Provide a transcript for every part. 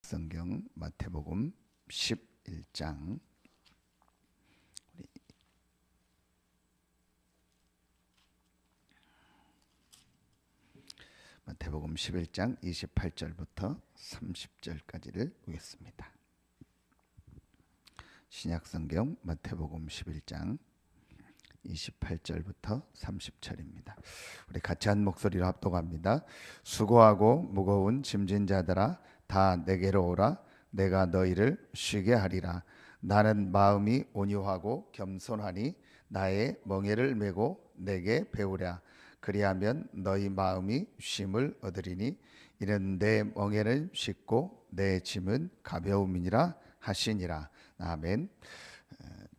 신약성경 마태복음 11장 마태복음 11장 28절부터 30절까지를 보겠습니다. 신약성경 마태복음 11장 28절부터 30절입니다. 우리 같이 한 목소리로 합독합니다. 수고하고 무거운 짐진 자들아 다 내게로 오라. 내가 너희를 쉬게 하리라. 나는 마음이 온유하고 겸손하니 나의 멍에를 메고 내게 배우랴. 그리하면 너희 마음이 쉼을 얻으리니 이는 내 멍에는 쉽고 내 짐은 가벼움이니라 하시니라. 아멘.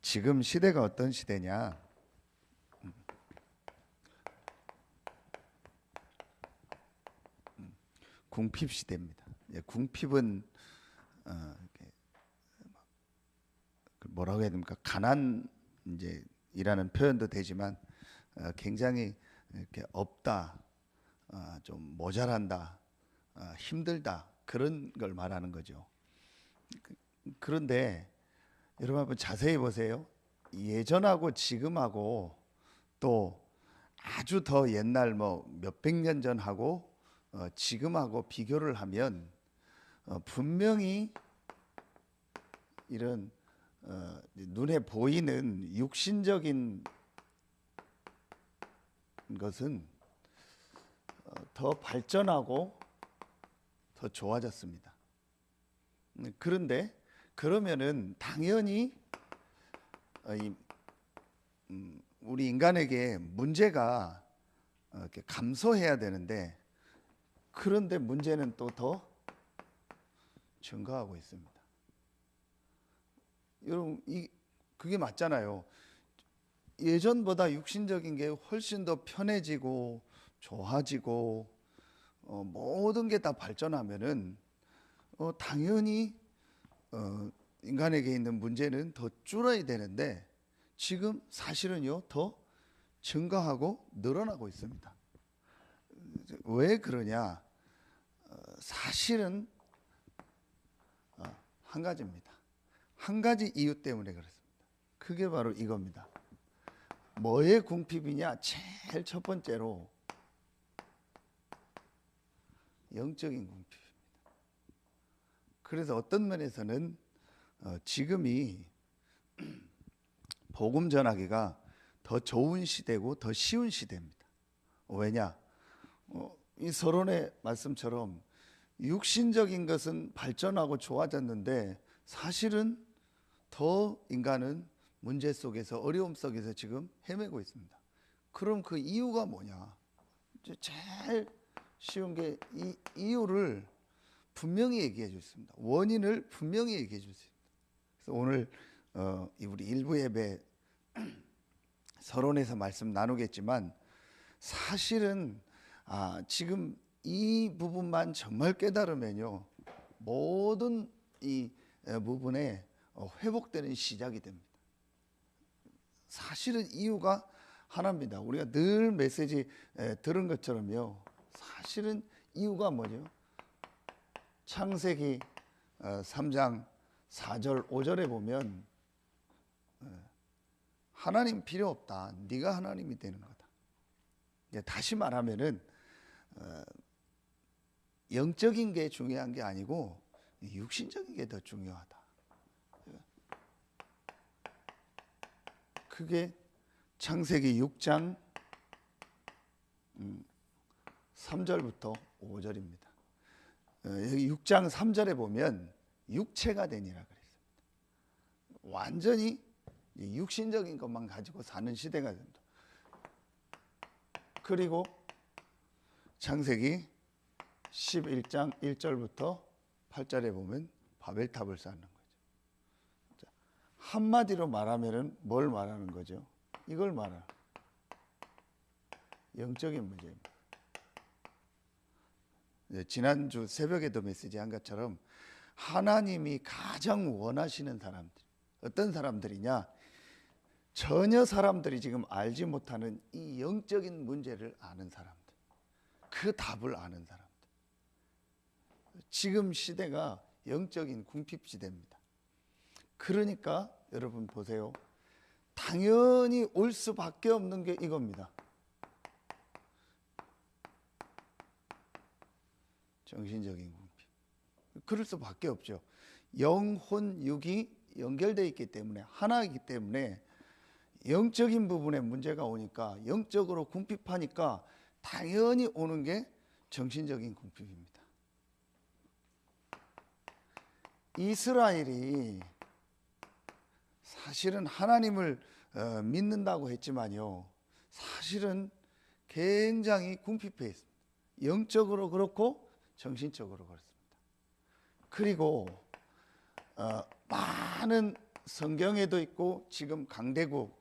지금 시대가 어떤 시대냐? 궁핍 시대입니다. 궁핍은 뭐라고 해야 됩니까? 가난 이라는 표현도 되지만 굉장히 이렇게 없다, 좀 모자란다, 힘들다 그런 걸 말하는 거죠. 그런데 여러분 한번 자세히 보세요. 예전하고 지금하고 또 아주 더 옛날 몇백 년 전하고 지금하고 비교를 하면 분명히 이런 눈에 보이는 육신적인 것은 더 발전하고 더 좋아졌습니다. 그런데 그러면은 당연히 우리 인간에게 문제가 이렇게 감소해야 되는데 그런데 문제는 또 더 증가하고 있습니다. 여러분 그게 맞잖아요. 예전보다 육신적인 게 훨씬 더 편해지고 좋아지고 모든 게 다 발전하면은 당연히 인간에게 있는 문제는 더 줄어야 되는데 지금 사실은요 더 증가하고 늘어나고 있습니다. 왜 그러냐? 사실은 한 가지입니다. 한 가지 이유 때문에 그렇습니다. 그게 바로 이겁니다. 뭐의 궁핍이냐? 제일 첫 번째로 영적인 궁핍입니다. 그래서 어떤 면에서는 지금이 복음 전하기가 더 좋은 시대고 더 쉬운 시대입니다. 왜냐? 이 서론의 말씀처럼 육신적인 것은 발전하고 좋아졌는데 사실은 더 인간은 문제 속에서 어려움 속에서 지금 헤매고 있습니다. 그럼 그 이유가 뭐냐? 제일 쉬운 게 이 이유를 분명히 얘기해 주셨습니다. 원인을 분명히 얘기해 주셨습니다. 그래서 오늘 우리 일부 예배 서론에서 말씀 나누겠지만 사실은 지금 이 부분만 정말 깨달으면요 모든 이 부분에 회복되는 시작이 됩니다. 사실은 이유가 하나입니다. 우리가 늘 메시지 들은 것처럼요 사실은 이유가 뭐죠? 창세기 3장 4절 5절에 보면 하나님 필요 없다. 네가 하나님이 되는 거다. 다시 말하면은 영적인 게 중요한 게 아니고 육신적인 게 더 중요하다. 그게 창세기 6장 3절부터 5절입니다. 여기 6장 3절에 보면 육체가 되니라 그랬습니다. 완전히 육신적인 것만 가지고 사는 시대가 된다. 그리고 창세기 11장 1절부터 8절에 보면 바벨탑을 쌓는 거죠. 한마디로 말하면은 뭘 말하는 거죠? 이걸 말하는 영적인 문제입니다. 지난주 새벽에도 메시지 한 것처럼 하나님이 가장 원하시는 사람들 어떤 사람들이냐? 전혀 사람들이 지금 알지 못하는 이 영적인 문제를 아는 사람들, 그 답을 아는 사람들. 지금 시대가 영적인 궁핍시대입니다. 그러니까 여러분 보세요. 당연히 올 수밖에 없는 게 이겁니다. 정신적인 궁핍. 그럴 수밖에 없죠. 영혼, 육이 연결되어 있기 때문에, 하나이기 때문에 영적인 부분에 문제가 오니까, 영적으로 궁핍하니까 당연히 오는 게 정신적인 궁핍입니다. 이스라엘이 사실은 하나님을 믿는다고 했지만요, 사실은 굉장히 궁핍해 있습니다. 영적으로 그렇고 정신적으로 그렇습니다. 그리고 많은 성경에도 있고 지금 강대국,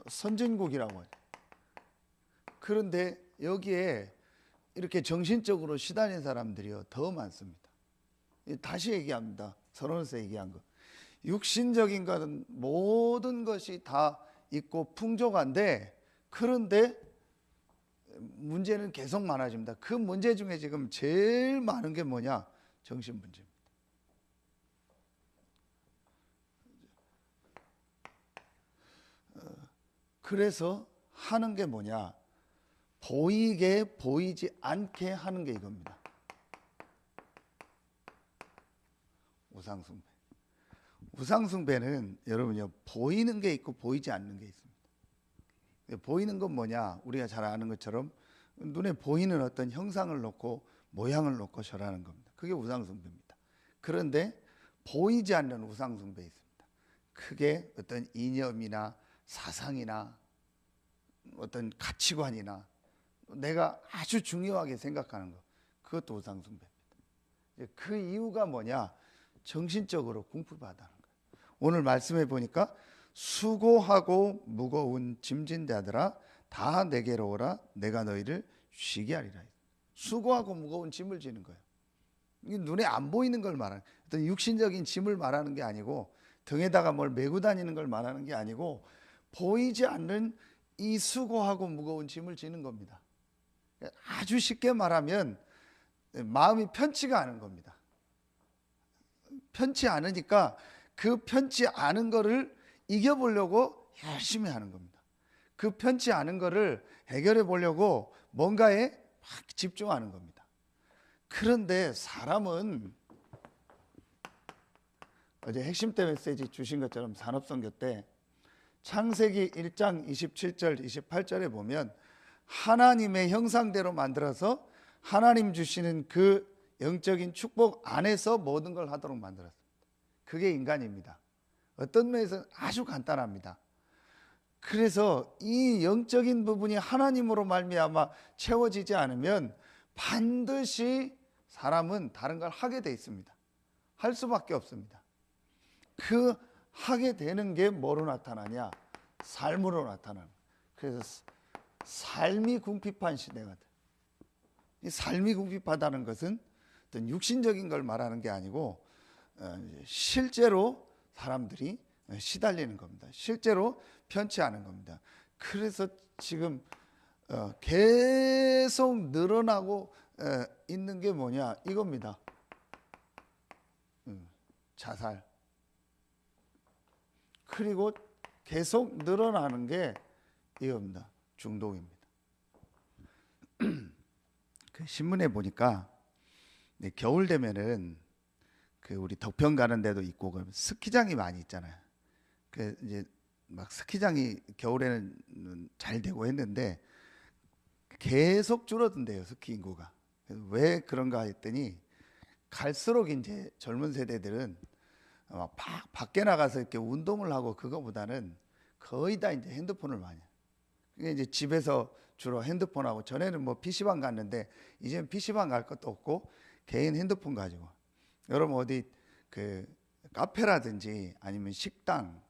선진국이라고 하죠. 그런데 여기에 이렇게 정신적으로 시달린 사람들이요 더 많습니다. 다시 얘기합니다. 서론에서 얘기한 거. 육신적인 것은 모든 것이 다 있고 풍족한데, 그런데 문제는 계속 많아집니다. 그 문제 중에 지금 제일 많은 게 뭐냐? 정신 문제입니다. 그래서 하는 게 뭐냐? 보이게 보이지 않게 하는 게 이겁니다. 우상숭배. 우상숭배는 여러분요, 보이는 게 있고 보이지 않는 게 있습니다. 보이는 건 뭐냐? 우리가 잘 아는 것처럼 눈에 보이는 어떤 형상을 놓고 모양을 놓고 절하는 겁니다. 그게 우상숭배입니다. 그런데 보이지 않는 우상숭배 있습니다. 그게 어떤 이념이나 사상이나 어떤 가치관이나 내가 아주 중요하게 생각하는 것, 그것도 우상숭배입니다. 그 이유가 뭐냐? 정신적으로 궁핍하다는 거예요. 오늘 말씀해 보니까 수고하고 무거운 짐진 자들아 다 내게로 오라, 내가 너희를 쉬게 하리라. 수고하고 무거운 짐을 지는 거예요. 눈에 안 보이는 걸 말하는, 어떤 육신적인 짐을 말하는 게 아니고, 등에다가 뭘 메고 다니는 걸 말하는 게 아니고, 보이지 않는 이 수고하고 무거운 짐을 지는 겁니다. 아주 쉽게 말하면 마음이 편치가 않은 겁니다. 편치 않으니까 그 편치 않은 거를 이겨보려고 열심히 하는 겁니다. 그 편치 않은 거를 해결해 보려고 뭔가에 막 집중하는 겁니다. 그런데 사람은 어제 핵심 때 메시지 주신 것처럼 산업선교 때 창세기 1장 27절 28절에 보면 하나님의 형상대로 만들어서 하나님 주시는 그 영적인 축복 안에서 모든 걸 하도록 만들었습니다. 그게 인간입니다. 어떤 면에서는 아주 간단합니다. 그래서 이 영적인 부분이 하나님으로 말미암아 채워지지 않으면 반드시 사람은 다른 걸 하게 돼 있습니다. 할 수밖에 없습니다. 그 하게 되는 게 뭐로 나타나냐? 삶으로 나타나는. 그래서 삶이 궁핍한 시대가 돼. 이 삶이 궁핍하다는 것은 어떤 육신적인 걸 말하는 게 아니고 실제로 사람들이 시달리는 겁니다. 실제로 편치 않은 겁니다. 그래서 지금 계속 늘어나고 있는 게 뭐냐? 이겁니다. 자살. 그리고 계속 늘어나는 게 이겁니다. 중독입니다. 그 신문에 보니까 겨울 되면은 그 우리 덕평 가는 데도 있고 그러면 스키장이 많이 있잖아요. 그 이제 막 스키장이 겨울에는 잘 되고 했는데 계속 줄어든대요, 스키 인구가. 왜 그런가 했더니 갈수록 이제 젊은 세대들은 막 밖에 나가서 이렇게 운동을 하고 그거보다는 거의 다 이제 핸드폰을 많이 해요. 그게 이제 집에서 주로 핸드폰하고, 전에는 뭐 PC방 갔는데 이제는 PC방 갈 것도 없고 개인 핸드폰 가지고, 여러분 어디 그 카페라든지 아니면 식당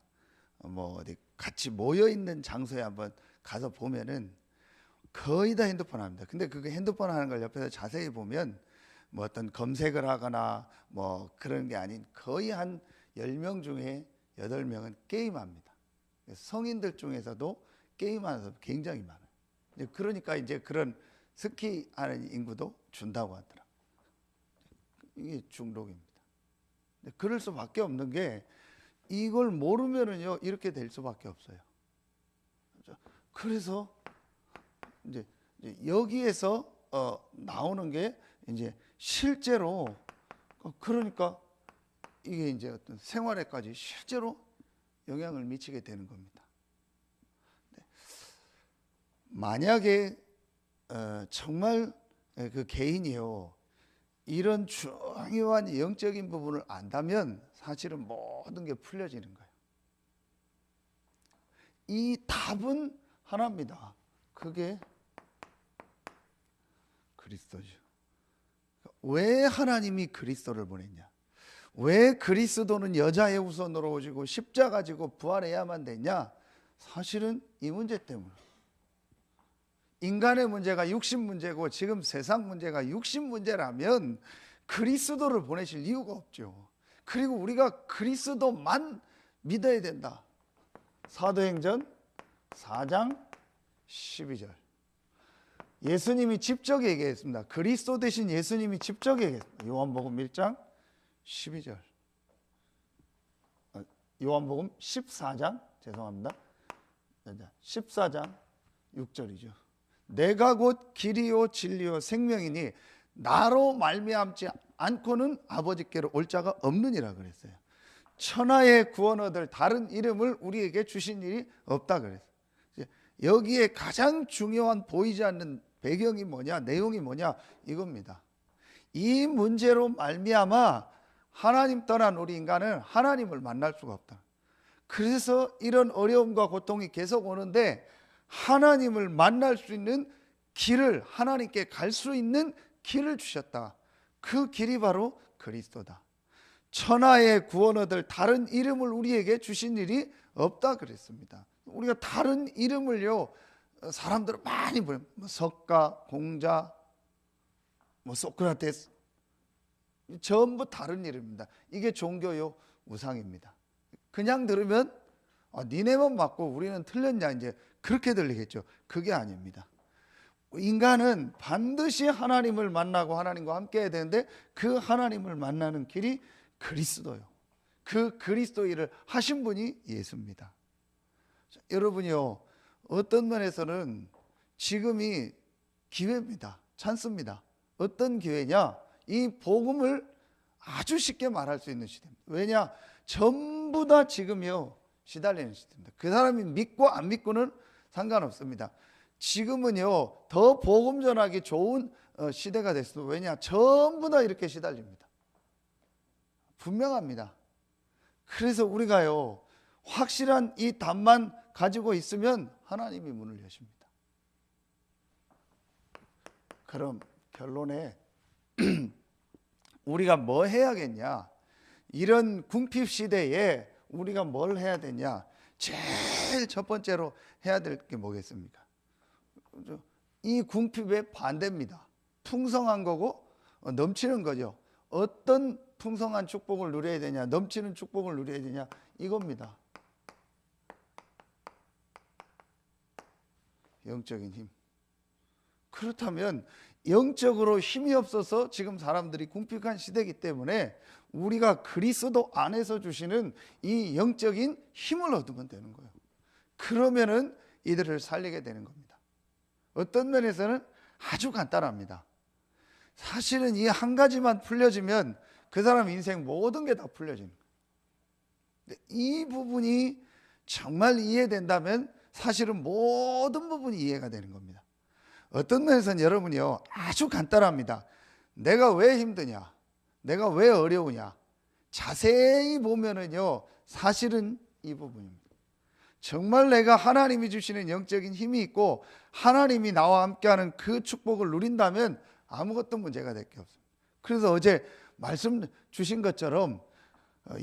뭐 어디 같이 모여 있는 장소에 한번 가서 보면은 거의 다 핸드폰 합니다. 근데 그게 핸드폰 하는 걸 옆에서 자세히 보면 뭐 어떤 검색을 하거나 뭐 그런 게 아닌 거의 한 10명 중에 8명은 게임합니다. 성인들 중에서도 게임하는 사람 굉장히 많아요. 그러니까 이제 그런 스키하는 인구도 준다고 하더라고요. 이게 중독입니다. 그럴 수밖에 없는 게 이걸 모르면은요 이렇게 될 수밖에 없어요. 그래서 이제 여기에서 나오는 게 이제 실제로 그러니까 이게 이제 어떤 생활에까지 실제로 영향을 미치게 되는 겁니다. 만약에 정말 그 개인이요 이런 중요한 영적인 부분을 안다면 사실은 모든 게 풀려지는 거예요. 이 답은 하나입니다. 그게 그리스도죠. 왜 하나님이 그리스도를 보냈냐? 왜 그리스도는 여자의 후손으로 오시고 십자가 지고 부활해야만 되냐? 사실은 이 문제 때문에. 인간의 문제가 육신 문제고 지금 세상 문제가 육신 문제라면 그리스도를 보내실 이유가 없죠. 그리고 우리가 그리스도만 믿어야 된다. 사도행전 4장 12절. 예수님이 직접 얘기했습니다. 그리스도 대신 예수님이 직접 얘기했습니다. 요한복음 1장 12절. 요한복음 14장 죄송합니다. 14장 6절이죠. 내가 곧 길이요 진리요 생명이니 나로 말미암지 않고는 아버지께로 올 자가 없느니라 그랬어요. 천하의 구원 얻을 다른 이름을 우리에게 주신 일이 없다 그랬어요. 여기에 가장 중요한 보이지 않는 배경이 뭐냐, 내용이 뭐냐 이겁니다. 이 문제로 말미암아 하나님 떠난 우리 인간은 하나님을 만날 수가 없다. 그래서 이런 어려움과 고통이 계속 오는데 하나님을 만날 수 있는 길을, 하나님께 갈 수 있는 길을 주셨다. 그 길이 바로 그리스도다. 천하의 구원 얻을 다른 이름을 우리에게 주신 일이 없다 그랬습니다. 우리가 다른 이름을요 사람들은 많이 부르요. 석가, 공자, 소크라테스 전부 다른 이름입니다. 이게 종교요 우상입니다. 그냥 들으면 니네만 맞고 우리는 틀렸냐 이제 그렇게 들리겠죠. 그게 아닙니다. 인간은 반드시 하나님을 만나고 하나님과 함께 해야 되는데 그 하나님을 만나는 길이 그리스도요. 그 그리스도 일을 하신 분이 예수입니다. 여러분이요 어떤 면에서는 지금이 기회입니다. 찬스입니다. 어떤 기회냐? 이 복음을 아주 쉽게 말할 수 있는 시대입니다. 왜냐? 전부 다 지금요 시달리는 시대입니다. 그 사람이 믿고 안 믿고는 상관없습니다. 지금은요 더 복음 전하기 좋은 시대가 됐어요. 왜냐? 전부 다 이렇게 시달립니다. 분명합니다. 그래서 우리가요 확실한 이 답만 가지고 있으면 하나님이 문을 여십니다. 그럼 결론에 우리가 뭐 해야겠냐? 이런 궁핍 시대에 우리가 뭘 해야 되냐? 제일 첫 번째로 해야 될 게 뭐겠습니까? 이 궁핍의 반대입니다. 풍성한 거고 넘치는 거죠. 어떤 풍성한 축복을 누려야 되냐? 넘치는 축복을 누려야 되냐? 이겁니다. 영적인 힘. 그렇다면 영적으로 힘이 없어서 지금 사람들이 궁핍한 시대이기 때문에 우리가 그리스도 안에서 주시는 이 영적인 힘을 얻으면 되는 거예요. 그러면은 이들을 살리게 되는 겁니다. 어떤 면에서는 아주 간단합니다. 사실은 이 한 가지만 풀려지면 그 사람 인생 모든 게 다 풀려지는 거예요. 이 부분이 정말 이해된다면 사실은 모든 부분이 이해가 되는 겁니다. 어떤 면에서는 여러분이요 아주 간단합니다. 내가 왜 힘드냐? 내가 왜 어려우냐? 자세히 보면은요 사실은 이 부분입니다. 정말 내가 하나님이 주시는 영적인 힘이 있고 하나님이 나와 함께하는 그 축복을 누린다면 아무것도 문제가 될 게 없습니다. 그래서 어제 말씀 주신 것처럼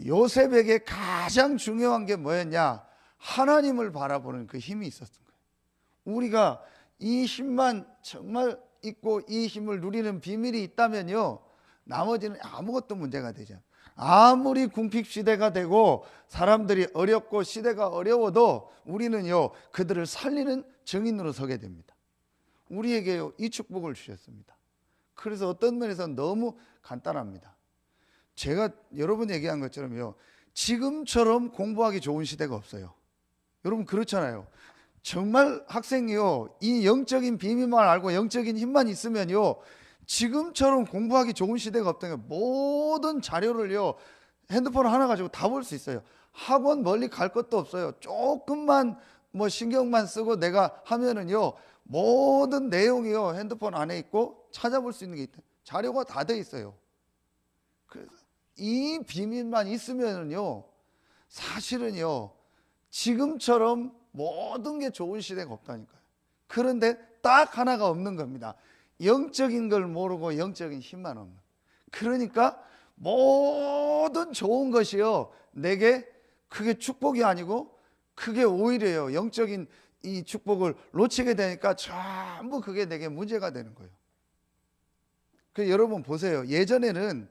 요셉에게 가장 중요한 게 뭐였냐? 하나님을 바라보는 그 힘이 있었던 거예요. 우리가 이 힘만 정말 있고 이 힘을 누리는 비밀이 있다면요 나머지는 아무것도 문제가 되지 않아요. 아무리 궁핍 시대가 되고 사람들이 어렵고 시대가 어려워도 우리는요 그들을 살리는 증인으로 서게 됩니다. 우리에게요 이 축복을 주셨습니다. 그래서 어떤 면에서는 너무 간단합니다. 제가 여러분 얘기한 것처럼요, 지금처럼 공부하기 좋은 시대가 없어요. 여러분 그렇잖아요. 정말 학생이요, 이 영적인 비밀만 알고 영적인 힘만 있으면요, 지금처럼 공부하기 좋은 시대가 없다는 거예요. 모든 자료를요, 핸드폰 하나 가지고 다 볼 수 있어요. 학원 멀리 갈 것도 없어요. 조금만 뭐 신경만 쓰고 내가 하면은요, 모든 내용이요, 핸드폰 안에 있고 찾아볼 수 있는 게 있다. 자료가 다 돼 있어요. 그래서 이 비밀만 있으면은요, 사실은요, 지금처럼 모든 게 좋은 시대가 없다니까요. 그런데 딱 하나가 없는 겁니다. 영적인 걸 모르고 영적인 힘만 없는. 그러니까 모든 좋은 것이요, 내게 그게 축복이 아니고 그게 오히려요, 영적인 이 축복을 놓치게 되니까 전부 그게 내게 문제가 되는 거예요. 그 여러분 보세요. 예전에는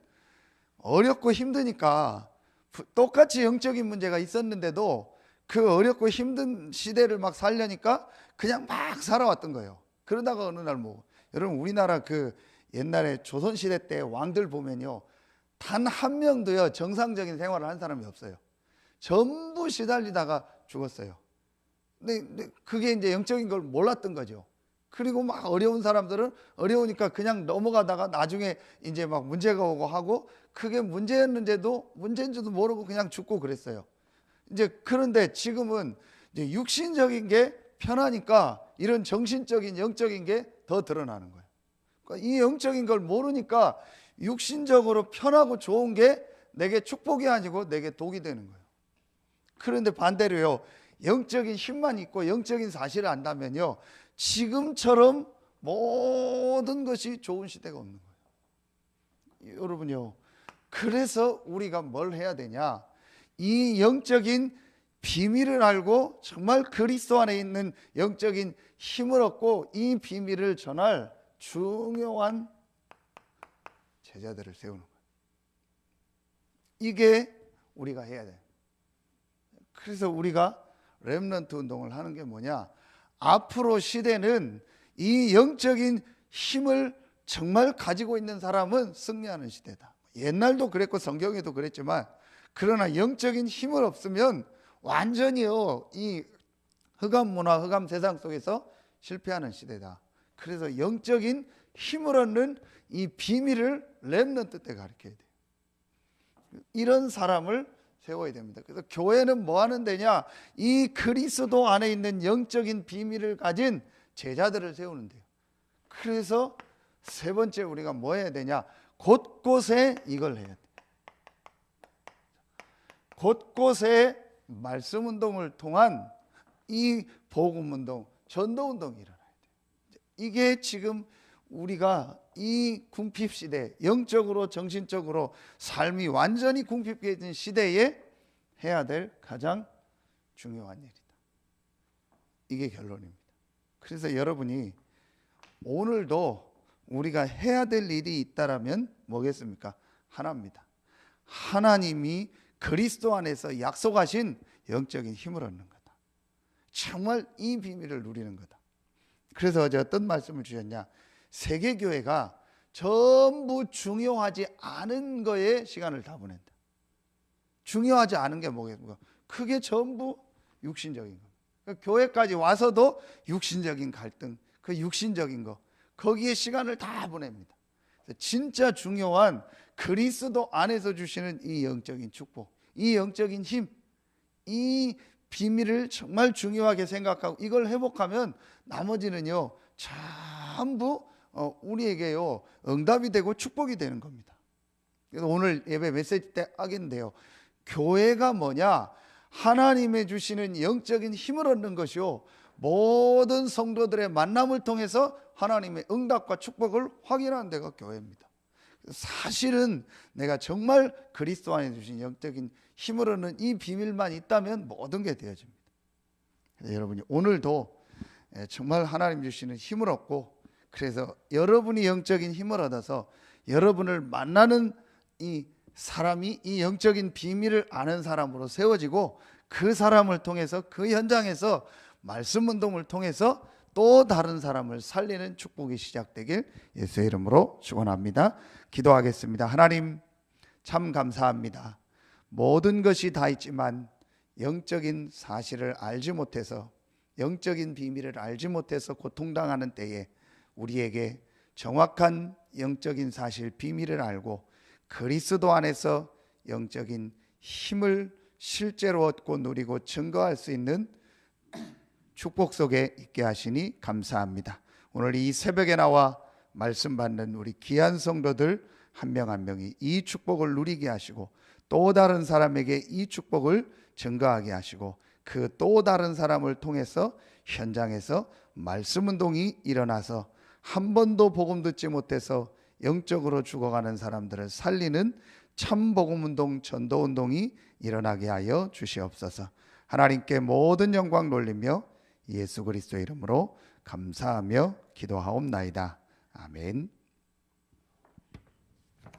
어렵고 힘드니까 똑같이 영적인 문제가 있었는데도 그 어렵고 힘든 시대를 막 살려니까 그냥 막 살아왔던 거예요. 그러다가 어느 날 뭐, 여러분 우리나라 그 옛날에 조선시대 때 왕들 보면요, 단 한 명도요 정상적인 생활을 한 사람이 없어요. 전부 시달리다가 죽었어요. 근데 그게 이제 영적인 걸 몰랐던 거죠. 그리고 막 어려운 사람들은 어려우니까 그냥 넘어가다가 나중에 이제 막 문제가 오고 하고, 그게 문제였는데도 문제인지도 모르고 그냥 죽고 그랬어요. 이제 그런데 지금은 이제 육신적인 게 편하니까 이런 정신적인 영적인 게 더 드러나는 거예요. 그러니까 이 영적인 걸 모르니까 육신적으로 편하고 좋은 게 내게 축복이 아니고 내게 독이 되는 거예요. 그런데 반대로요, 영적인 힘만 있고 영적인 사실을 안다면요, 지금처럼 모든 것이 좋은 시대가 없는 거예요. 여러분요, 그래서 우리가 뭘 해야 되냐, 이 영적인 비밀을 알고 정말 그리스도 안에 있는 영적인 힘을 얻고 이 비밀을 전할 중요한 제자들을 세우는 거예요. 이게 우리가 해야 돼요. 그래서 우리가 렘넌트 운동을 하는 게 뭐냐, 앞으로 시대는 이 영적인 힘을 정말 가지고 있는 사람은 승리하는 시대다. 옛날도 그랬고 성경에도 그랬지만, 그러나 영적인 힘을 없으면 완전히요, 이 흑암 문화, 흑암 세상 속에서 실패하는 시대다. 그래서 영적인 힘을 얻는 이 비밀을 렘넌트 때 가르쳐야 돼요. 이런 사람을 세워야 됩니다. 그래서 교회는 뭐 하는 데냐, 이 그리스도 안에 있는 영적인 비밀을 가진 제자들을 세우는 데요. 그래서 세 번째 우리가 뭐 해야 되냐, 곳곳에 이걸 해야 돼요. 곳곳에 말씀 운동을 통한 이 복음 운동, 전도 운동이 일어나야 돼요. 이게 지금 우리가 이 궁핍 시대, 영적으로 정신적으로 삶이 완전히 궁핍해진 시대에 해야 될 가장 중요한 일이다. 이게 결론입니다. 그래서 여러분이 오늘도 우리가 해야 될 일이 있다라면 뭐겠습니까? 하나입니다. 하나님이 그리스도 안에서 약속하신 영적인 힘을 얻는 거다. 정말 이 비밀을 누리는 거다. 그래서 어제 어떤 말씀을 주셨냐, 세계교회가 전부 중요하지 않은 거에 시간을 다 보낸다. 중요하지 않은 게 뭐겠습니까? 그게 전부 육신적인 겁니다. 그러니까 교회까지 와서도 육신적인 갈등, 그 육신적인 거, 거기에 시간을 다 보냅니다. 진짜 중요한 그리스도 안에서 주시는 이 영적인 축복, 이 영적인 힘, 이 비밀을 정말 중요하게 생각하고 이걸 회복하면 나머지는요 전부 우리에게요 응답이 되고 축복이 되는 겁니다. 그래서 오늘 예배 메시지 때 하겠는데요, 교회가 뭐냐, 하나님의 주시는 영적인 힘을 얻는 것이요, 모든 성도들의 만남을 통해서 하나님의 응답과 축복을 확인하는 데가 교회입니다. 사실은 내가 정말 그리스도 안에 주신 영적인 힘을 얻는 이 비밀만 있다면 모든 게 되어집니다. 여러분이 오늘도 정말 하나님 주시는 힘을 얻고, 그래서 여러분이 영적인 힘을 얻어서 여러분을 만나는 이 사람이 이 영적인 비밀을 아는 사람으로 세워지고, 그 사람을 통해서 그 현장에서 말씀 운동을 통해서 또 다른 사람을 살리는 축복이 시작되길 예수의 이름으로 축원합니다. 기도하겠습니다. 하나님, 참 감사합니다. 모든 것이 다 있지만 영적인 사실을 알지 못해서, 영적인 비밀을 알지 못해서 고통당하는 때에 우리에게 정확한 영적인 사실, 비밀을 알고 그리스도 안에서 영적인 힘을 실제로 얻고 누리고 증거할 수 있는 축복 속에 있게 하시니 감사합니다. 오늘 이 새벽에 나와 말씀 받는 우리 귀한 성도들 한 명 한 명이 이 축복을 누리게 하시고 또 다른 사람에게 이 축복을 증거하게 하시고 그 또 다른 사람을 통해서 현장에서 말씀 운동이 일어나서 한 번도 복음 듣지 못해서 영적으로 죽어가는 사람들을 살리는 참 복음 운동, 전도 운동이 일어나게 하여 주시옵소서. 하나님께 모든 영광 돌리며 예수 그리스도의 이름으로 감사하며 기도하옵나이다. 아멘.